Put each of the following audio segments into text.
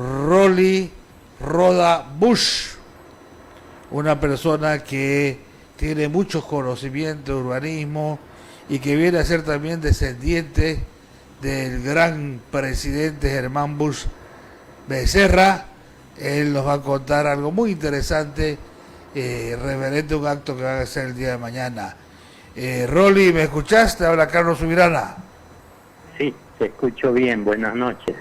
Rolly Roda Bush, una persona que tiene muchos conocimientos de urbanismo y que viene a ser también descendiente del gran presidente Germán Bush Becerra. Él nos va a contar algo muy interesante referente a un acto que va a hacer el día de mañana. Rolly, ¿me escuchaste? Habla Carlos Subirana. Sí, te escucho bien, buenas noches.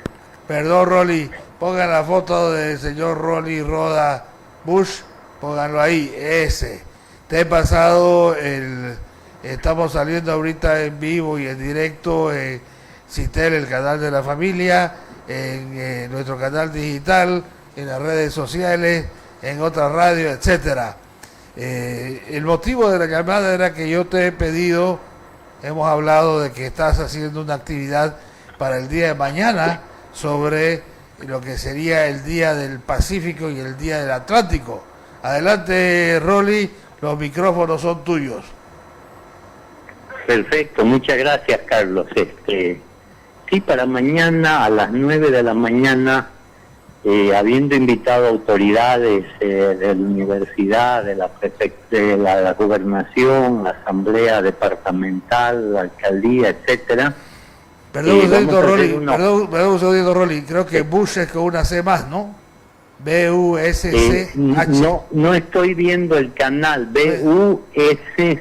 Perdón, Rolly, pongan la foto del señor Rolly Roda Bush, pónganlo ahí, ese. Te he pasado estamos saliendo ahorita en vivo y en directo en Citel, el canal de la familia, en nuestro canal digital, en las redes sociales, en otras radios, etcétera. El motivo de la llamada era que yo te he pedido, hemos hablado de que estás haciendo una actividad para el día de mañana sobre lo que sería el Día del Pacífico y el Día del Atlántico. Adelante, Rolly, los micrófonos son tuyos. Perfecto, muchas gracias, Carlos. Sí, para mañana a las 9 de la mañana, habiendo invitado autoridades de la universidad, de la gobernación, la asamblea departamental, la alcaldía, etcétera. Perdón un segundito, Rolly, creo que Bush es con una C más, ¿no? B-U-S-C-H. No estoy viendo el canal, B-U-S-C-H.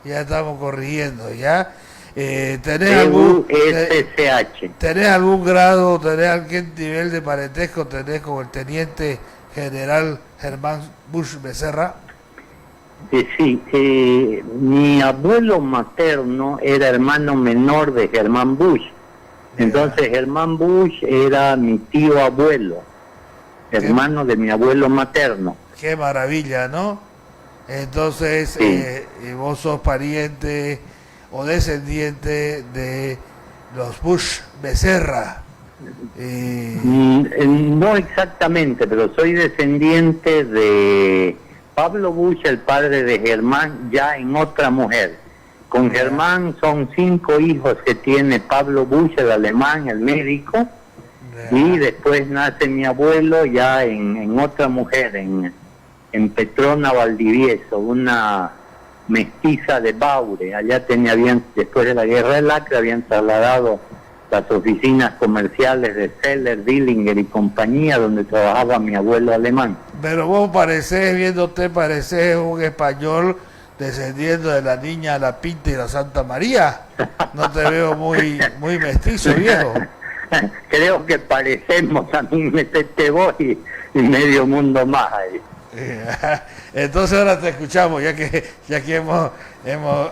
Ya estamos corrigiendo, ¿ya? ¿Tenés algún grado, tenés algún nivel de parentesco, tenés con el teniente general Germán Bush Becerra? Sí, mi abuelo materno era hermano menor de Germán Bush. Entonces Germán Bush era mi tío abuelo, hermano de mi abuelo materno. Qué maravilla, ¿no? Entonces, sí. Vos sos pariente o descendiente de los Bush Becerra. No exactamente, pero soy descendiente de Pablo Bush, el padre de Germán, ya en otra mujer. Con Germán son 5 hijos que tiene Pablo Bush, el alemán, el médico, y después nace mi abuelo ya en otra mujer, en Petrona Valdivieso, una mestiza de Baure. Allá después de la guerra del Acre, habían trasladado las oficinas comerciales de Seller, Dillinger y compañía, donde trabajaba mi abuelo alemán. Pero vos viéndote, parecés un español descendiendo de la Niña, la Pinta y la Santa María. No te veo muy mestizo, viejo. Creo que parecemos, a mí metete vos y medio mundo más ahí. Entonces ahora te escuchamos, ya que hemos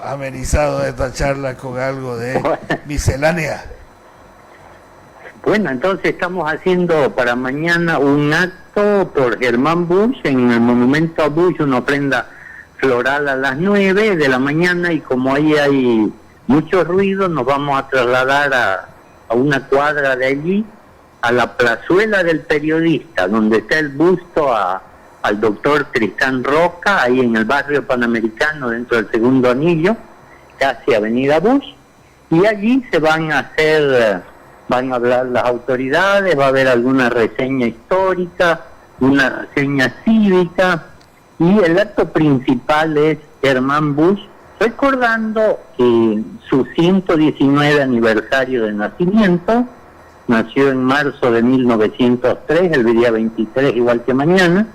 amenizado esta charla con algo de miscelánea. Bueno, entonces estamos haciendo para mañana un acto por Germán Bush en el monumento a Bush, una ofrenda floral a las 9 de la mañana, y como ahí hay mucho ruido, nos vamos a trasladar a una cuadra de allí, a la plazuela del periodista, donde está el busto al doctor Tristán Roca, ahí en el barrio Panamericano, dentro del segundo anillo, casi Avenida Bush, y allí se van a hablar las autoridades, va a haber alguna reseña histórica, una reseña cívica, y el acto principal es Germán Bush recordando su 119 aniversario de nacimiento. Nació en marzo de 1903, el día 23, igual que mañana,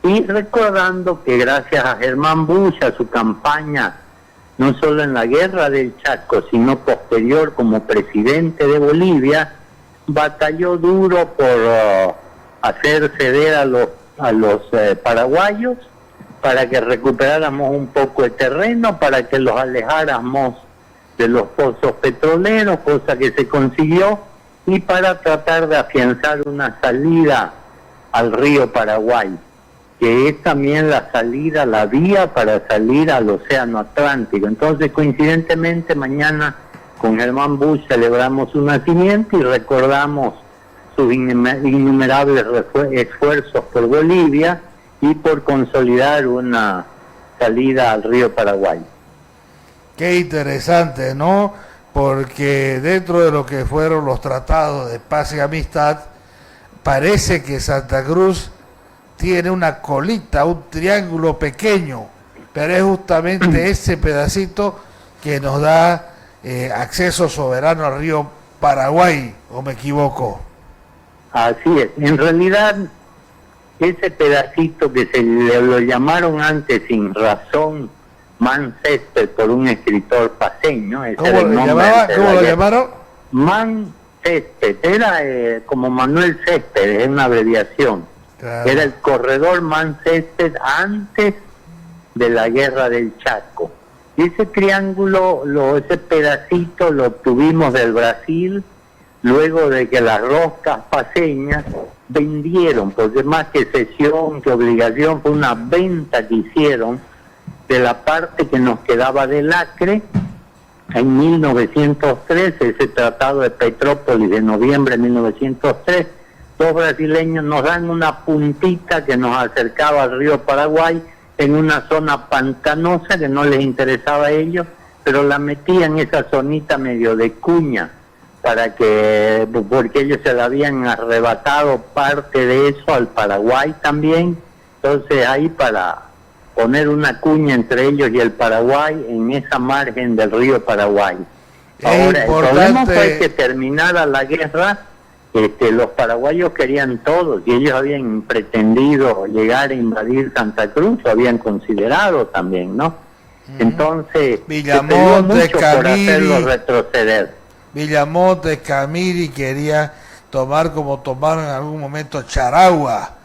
y recordando que gracias a Germán Bush, a su campaña, no solo en la guerra del Chaco, sino posterior como presidente de Bolivia, batalló duro por hacer ceder a los paraguayos para que recuperáramos un poco de terreno, para que los alejáramos de los pozos petroleros, cosa que se consiguió, y para tratar de afianzar una salida al río Paraguay, que es también la vía para salir al océano Atlántico. Entonces, coincidentemente, mañana con Germán Bush celebramos su nacimiento y recordamos sus innumerables esfuerzos por Bolivia y por consolidar una salida al río Paraguay. Qué interesante, ¿no? porque dentro de lo que fueron los tratados de paz y amistad, parece que Santa Cruz tiene una colita, un triángulo pequeño, pero es justamente ese pedacito que nos da acceso soberano al río Paraguay, ¿o me equivoco? Así es. En realidad, ese pedacito que se lo llamaron antes sin razón Mancésped por un escritor paseño, ese era el nombre ¿Cómo lo llamaron? Mancésped, era como Manuel Césped, es una abreviación. Claro. Era el corredor Mancésped antes de la guerra del Chaco. Y ese triángulo, ese pedacito lo obtuvimos del Brasil, luego de que las roscas paceñas vendieron, porque más que cesión, que obligación, fue una venta que hicieron de la parte que nos quedaba del Acre en 1913, ese tratado de Petrópolis de noviembre de 1903. Los brasileños nos dan una puntita que nos acercaba al río Paraguay en una zona pantanosa que no les interesaba a ellos, pero la metían en esa zonita medio de cuña, porque ellos se le habían arrebatado parte de eso al Paraguay también. Entonces ahí, para poner una cuña entre ellos y el Paraguay en esa margen del río Paraguay. Ahora, el problema fue que terminada la guerra, los paraguayos querían todo, y ellos habían pretendido llegar a invadir Santa Cruz, lo habían considerado también, ¿no? Entonces, Villamontes, por hacerlo retroceder. Villamontes, Camiri quería tomar, como tomaron en algún momento, Charagua.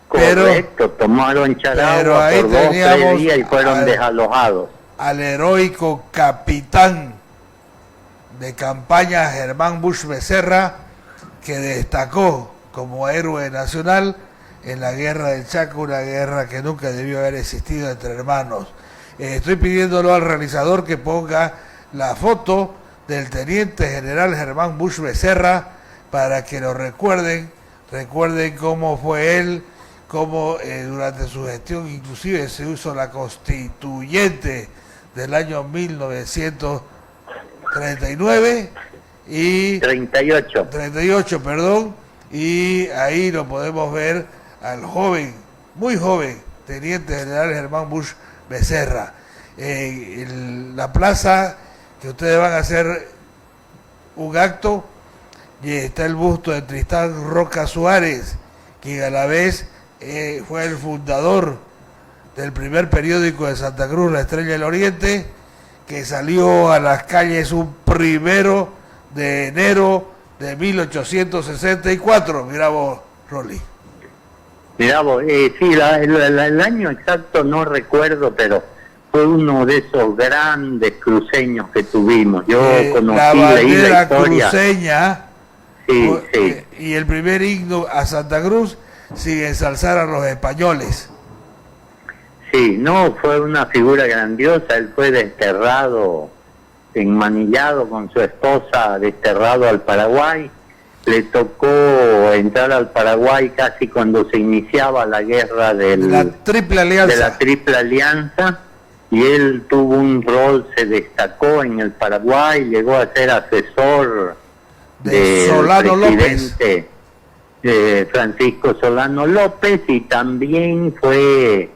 Correcto, tomaron Charagua por 2-3 días y fueron desalojados. Al heroico capitán de campaña Germán Busch Becerra, que destacó como héroe nacional en la guerra del Chaco, una guerra que nunca debió haber existido entre hermanos. Estoy pidiéndolo al realizador que ponga la foto del teniente general Germán Busch Becerra para que lo recuerden cómo fue él, cómo durante su gestión inclusive se usó la constituyente del año 1939 y 38, perdón, y ahí lo podemos ver al joven, muy joven, teniente general Germán Busch Becerra. La plaza que ustedes van a hacer un acto, y está el busto de Tristán Roca Suárez, que a la vez fue el fundador del primer periódico de Santa Cruz, La Estrella del Oriente, que salió a las calles un 1 de enero de 1864. Mirá vos, Rolly. Mirá vos, sí, el año exacto no recuerdo, pero fue uno de esos grandes cruceños que tuvimos. Yo conocí, leí la historia. Cruceña, sí, sí. Y el primer himno a Santa Cruz, sin ensalzar a los españoles. Sí, no, fue una figura grandiosa. Él fue desterrado, enmanillado con su esposa, desterrado al Paraguay. Le tocó entrar al Paraguay casi cuando se iniciaba la guerra de la Triple Alianza, y él tuvo un rol, se destacó en el Paraguay, llegó a ser asesor de Solano López, Francisco Solano López, y también fue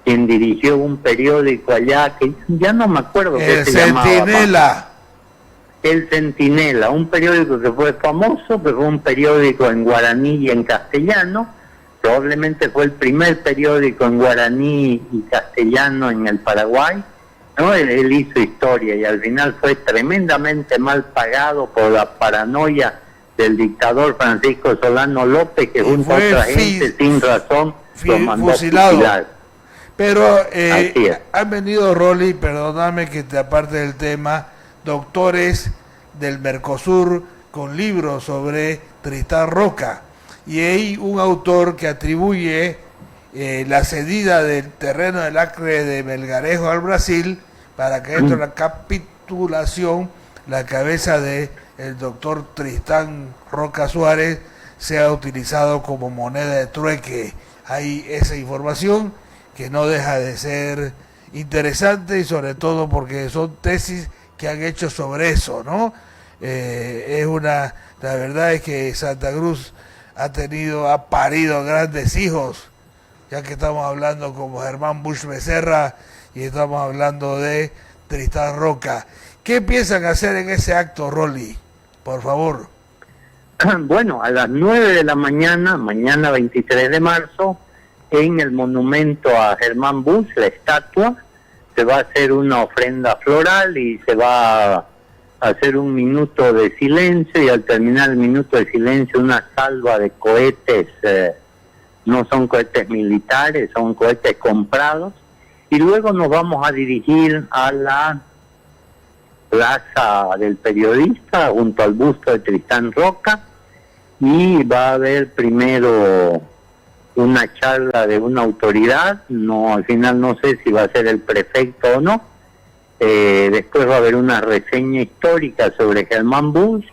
quien dirigió un periódico allá que ya no me acuerdo qué se llamaba. El Centinela, un periódico que fue famoso, que fue un periódico en guaraní y en castellano. Probablemente fue el primer periódico en guaraní y castellano en el Paraguay, ¿no? Él hizo historia y al final fue tremendamente mal pagado por la paranoia del dictador Francisco Solano López, que junto a otra gente sin razón lo mandó fusilar. Pero han venido, Rolly, perdóname que te aparte del tema, doctores del Mercosur con libros sobre Tristán Roca, y hay un autor que atribuye la cedida del terreno del Acre de Melgarejo al Brasil para que dentro de la capitulación la cabeza de el doctor Tristán Roca Suárez sea utilizado como moneda de trueque. Hay esa información que no deja de ser interesante, y sobre todo porque son tesis que han hecho sobre eso, ¿no? La verdad es que Santa Cruz ha parido grandes hijos, ya que estamos hablando como Germán Bush Becerra y estamos hablando de Tristán Roca. ¿Qué piensan hacer en ese acto, Rolly? Por favor. Bueno, a las 9 de la mañana, mañana 23 de marzo, en el monumento a Germán Bush, la estatua, se va a hacer una ofrenda floral y se va a hacer un minuto de silencio, y al terminar el minuto de silencio una salva de cohetes, no son cohetes militares, son cohetes comprados, y luego nos vamos a dirigir a la Plaza del Periodista junto al busto de Tristán Roca, y va a haber primero una charla de una autoridad, no, al final no sé si va a ser el prefecto o no. Después va a haber una reseña histórica sobre Germán Bush,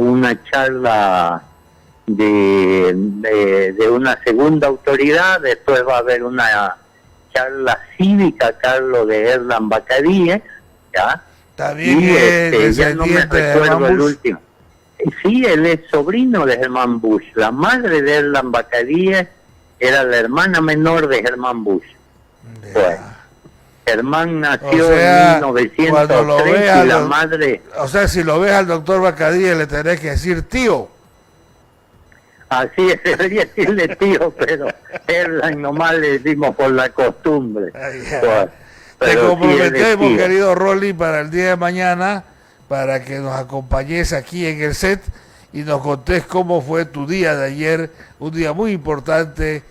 una charla de una segunda autoridad, después va a haber una charla cívica, Carlos de Erlan Bacadíes, ¿ya? También ya no me recuerdo el último. Sí, él es sobrino de Germán Bush. La madre de Erlan Bacadíes era la hermana menor de Germán Bush. Bueno, Germán nació en 1903 y la madre... O sea, si lo ves al doctor Bacadíes le tenés que decir tío. Así es, debería decirle tío, pero Erlan nomás le decimos por la costumbre. Te comprometemos, sí, querido Rolly, para el día de mañana, para que nos acompañes aquí en el set y nos contés cómo fue tu día de ayer, un día muy importante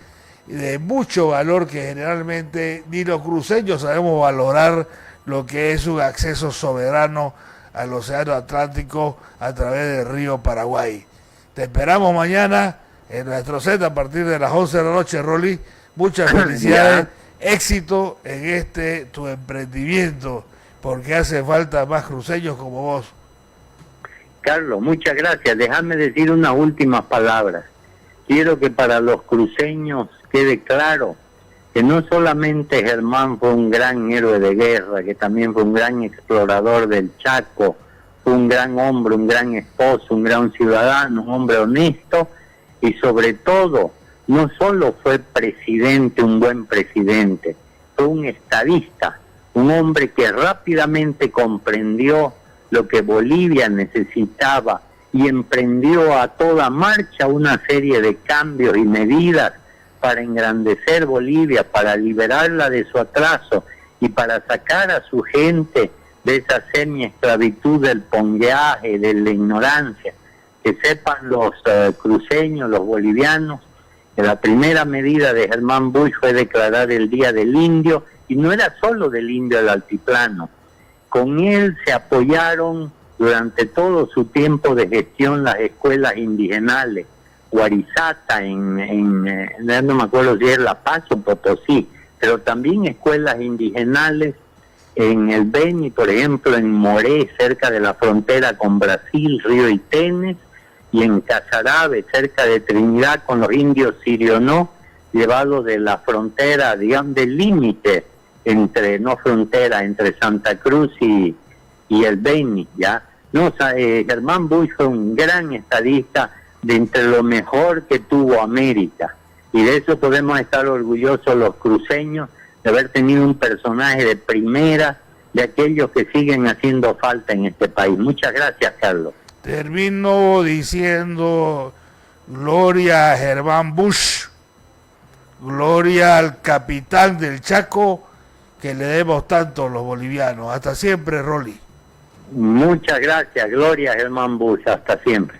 y de mucho valor, que generalmente ni los cruceños sabemos valorar lo que es un acceso soberano al Océano Atlántico a través del río Paraguay. Te esperamos mañana en nuestro set a partir de las 11 de la noche, Rolly. Muchas felicidades, éxito en tu emprendimiento, porque hace falta más cruceños como vos. Carlos, muchas gracias. Déjame decir unas últimas palabras. Quiero que para los cruceños quede claro que no solamente Germán fue un gran héroe de guerra, que también fue un gran explorador del Chaco, fue un gran hombre, un gran esposo, un gran ciudadano, un hombre honesto, y sobre todo, no solo fue presidente, un buen presidente, fue un estadista, un hombre que rápidamente comprendió lo que Bolivia necesitaba y emprendió a toda marcha una serie de cambios y medidas para engrandecer Bolivia, para liberarla de su atraso y para sacar a su gente de esa semi-esclavitud del pongueaje, de la ignorancia. Que sepan los cruceños, los bolivianos, que la primera medida de Germán Bush fue declarar el Día del Indio, y no era solo del indio del altiplano. Con él se apoyaron durante todo su tiempo de gestión las escuelas indigenales, Guarizata, no me acuerdo si es La Paz o Potosí, pero también escuelas indigenales en el Beni, por ejemplo, en Moré, cerca de la frontera con Brasil, Río Itenes, y en Casarabe, cerca de Trinidad, con los indios Sirionó, llevados de la frontera, digamos, del límite entre Santa Cruz y el Beni, ¿ya? No, Germán Bush fue un gran estadista, de entre lo mejor que tuvo América, y de eso podemos estar orgullosos los cruceños, de haber tenido un personaje de primera, de aquellos que siguen haciendo falta en este país. Muchas gracias, Carlos. Termino diciendo gloria a Germán Bush, gloria al capitán del Chaco, que le debemos tanto los bolivianos. Hasta siempre, Rolly. Muchas gracias, gloria a Germán Bush, hasta siempre.